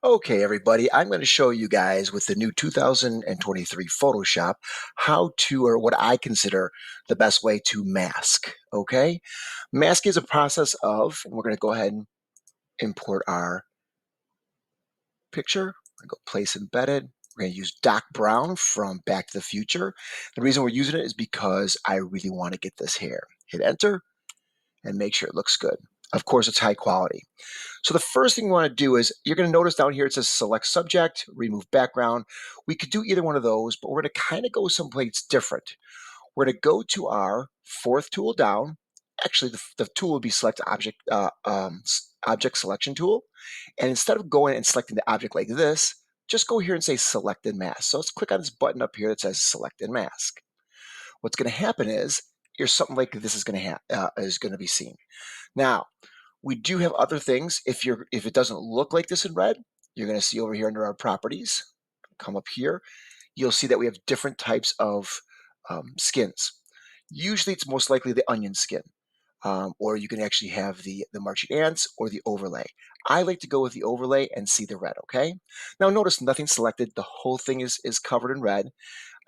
Okay, everybody, I'm going to show you guys with the new 2023 Photoshop how to, or what I consider the best way to mask. Okay, mask is a process of, and we're going to go ahead and import our picture. I'm going to go place embedded. We're going to use Doc Brown from Back to the Future. The reason we're using it is because I really want to get this here. Hit enter and make sure it looks good. Of course, it's high quality. So the first thing we want to do is you're going to notice down here it says select subject, remove background. We could do either one of those, but we're going to kind of go someplace different. We're going to go to our fourth tool down. Actually, the tool will be select object, object selection tool. And instead of going and selecting the object like this, just go here and say select and mask. So let's click on this button up here that says select and mask. What's going to happen is here's something like this is going to be seen. Now, we do have other things. If it doesn't look like this in red, you're going to see over here under our properties, come up here, you'll see that we have different types of skins. Usually it's most likely the onion skin, or you can actually have the marching ants or the overlay. I like to go with the overlay and see the red, okay? Now notice nothing selected. The whole thing is covered in red.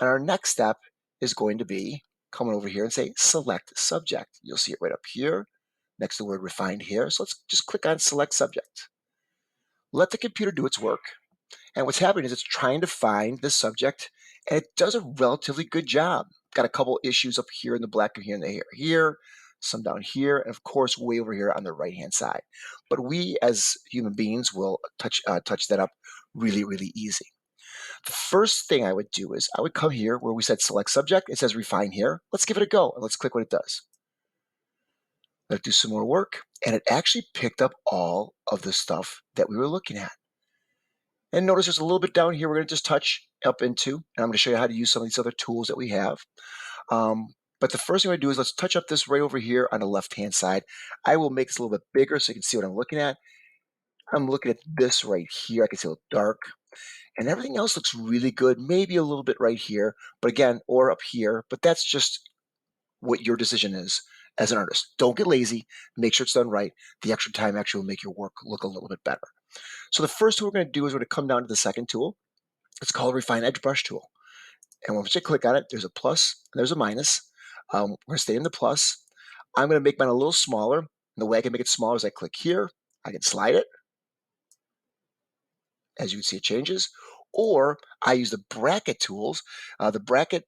And our next step is going to be coming over here and say select subject. You'll see it right up here next to the word refined here. So let's just click on select subject. Let the computer do its work. And what's happening is it's trying to find the subject, and it does a relatively good job. Got a couple issues up here in the black of here and the hair here, some down here, and of course way over here on the right hand side. But we as human beings will touch that up really easy. The first thing I would do is I would come here where we said select subject. It says refine here. Let's give it a go and let's click what it does. Let it do some more work, and it actually picked up all of the stuff that we were looking at. And notice there's a little bit down here we're going to just touch up into, and I'm going to show you how to use some of these other tools that we have. But the first thing I do is let's touch up this right over here on the left-hand side. I will make this a little bit bigger so you can see what I'm looking at. I'm looking at this right here. I can see a little dark, and everything else looks really good. Maybe a little bit right here, but again, or up here, but that's just what your decision is as an artist. Don't get lazy. Make sure it's done right. The extra time actually will make your work look a little bit better. So the first tool we're going to do is we're going to come down to the second tool. It's called Refine Edge Brush Tool. And once you click on it, there's a plus and there's a minus. We're going to stay in the plus. I'm going to make mine a little smaller. And the way I can make it smaller is I click here. I can slide it. As you can see, it changes. Or I use the bracket tools. The bracket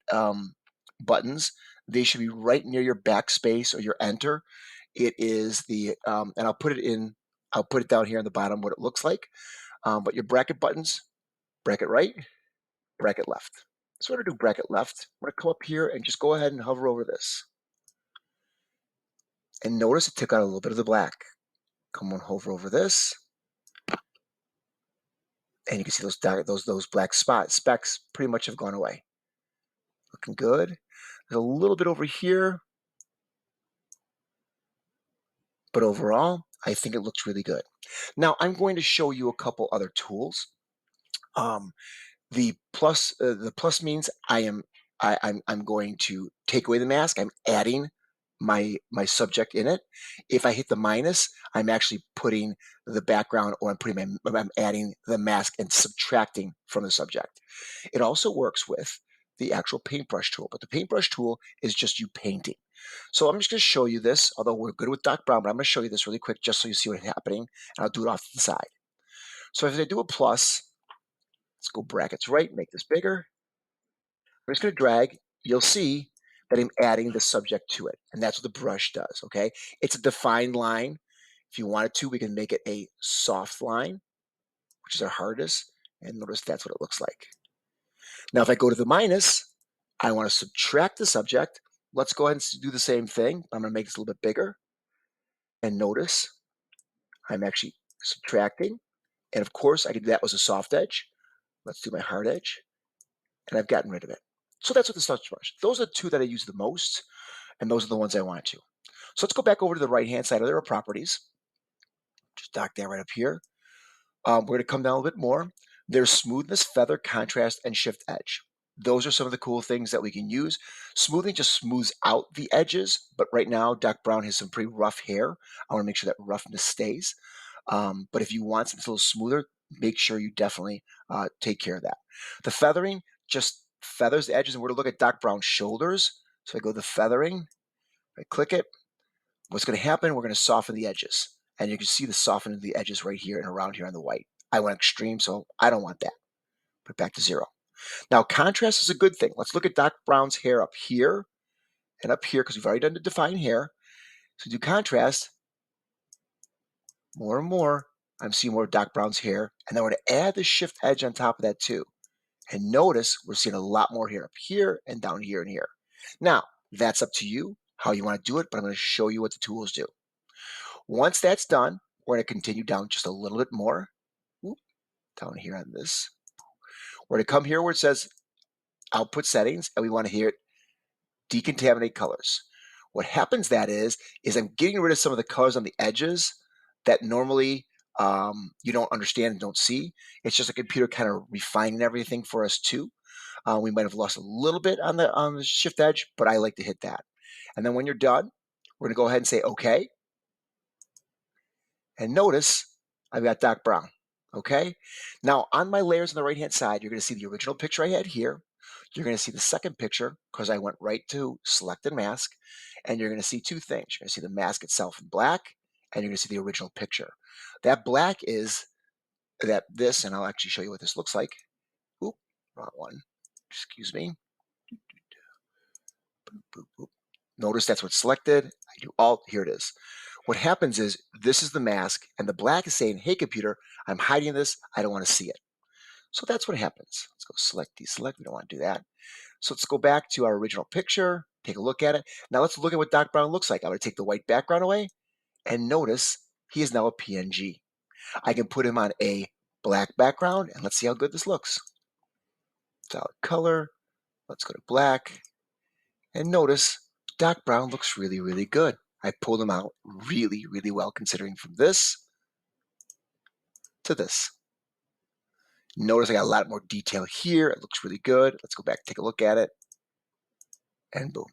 buttons, they should be right near your backspace or your enter. It is and I'll put it down here on the bottom what it looks like. But your bracket buttons, bracket right, bracket left. So I'm going to do bracket left. I'm going to come up here and just go ahead and hover over this. And notice it took out a little bit of the black. Come on, hover over this. And you can see those black specks pretty much have gone away. Looking good. There's a little bit over here, but overall, I think it looks really good. Now I'm going to show you a couple other tools. The plus means I'm going to take away the mask. I'm adding my subject in it. If I hit the minus, I'm actually putting the background, or I'm adding the mask and subtracting from the subject. It also works with the actual paintbrush tool, but the paintbrush tool is just you painting. So I'm just going to show you this, although we're good with Doc Brown, but I'm going to show you this really quick just so you see what's happening, and I'll do it off to the side. So if I do a plus, let's go brackets right, make this bigger. I'm just going to drag. You'll see that I'm adding the subject to it, and that's what the brush does, okay? It's a defined line. If you wanted to, we can make it a soft line, which is our hardest, and notice that's what it looks like. Now, if I go to the minus, I want to subtract the subject. Let's go ahead and do the same thing. I'm going to make this a little bit bigger, and notice I'm actually subtracting, and of course, I could do that with a soft edge. Let's do my hard edge, and I've gotten rid of it. So that's what the touch brush. Those are the two that I use the most, and those are the ones I want to. So let's go back over to the right-hand side of their properties. Just dock that right up here. We're going to come down a little bit more. There's smoothness, feather, contrast, and shift edge. Those are some of the cool things that we can use. Smoothing just smooths out the edges, but right now Doc Brown has some pretty rough hair. I want to make sure that roughness stays. But if you want something a little smoother, make sure you definitely take care of that. The feathering just feathers the edges, and we're going to look at Doc Brown's shoulders. So I go to the feathering, I click it. What's going to happen, we're going to soften the edges. And you can see the softening of the edges right here and around here on the white. I went extreme, so I don't want that. Put it back to 0. Now, contrast is a good thing. Let's look at Doc Brown's hair up here and up here, because we've already done the define hair. So do contrast, more and more, I'm seeing more of Doc Brown's hair. And then we're going to add the shift edge on top of that too. And notice we're seeing a lot more hair up here and down here and here. Now, that's up to you how you want to do it, but I'm going to show you what the tools do. Once that's done, we're going to continue down just a little bit more. Whoop, down here on this. We're going to come here where it says output settings, and we want to hear it decontaminate colors. What happens that is I'm getting rid of some of the colors on the edges that normally you don't understand and don't see. It's just a computer kind of refining everything for us too. We might have lost a little bit on the shift edge, but I like to hit that. And then when you're done, we're going to go ahead and say OK. And notice I've got Doc Brown. Okay. Now on my layers on the right hand side, you're going to see the original picture I had here. You're going to see the second picture because I went right to select and mask. And you're going to see two things. You're going to see the mask itself in black, and you're going to see the original picture. That black is this, and I'll actually show you what this looks like. Oop, wrong one. Excuse me. Boop, boop, boop. Notice that's what's selected. I do Alt. Here it is. What happens is this is the mask, and the black is saying, hey, computer, I'm hiding this. I don't want to see it. So that's what happens. Let's go select, deselect. We don't want to do that. So let's go back to our original picture, take a look at it. Now let's look at what Doc Brown looks like. I'm going to take the white background away, and notice he is now a PNG. I can put him on a black background, and let's see how good this looks. Solid color. Let's go to black. And notice Doc Brown looks really, really good. I pulled him out really, really well considering from this to this. Notice I got a lot more detail here. It looks really good. Let's go back, take a look at it. And boom.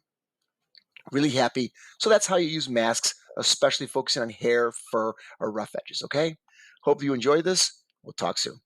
Really happy. So that's how you use masks, especially focusing on hair, fur, or rough edges, okay? Hope you enjoyed this. We'll talk soon.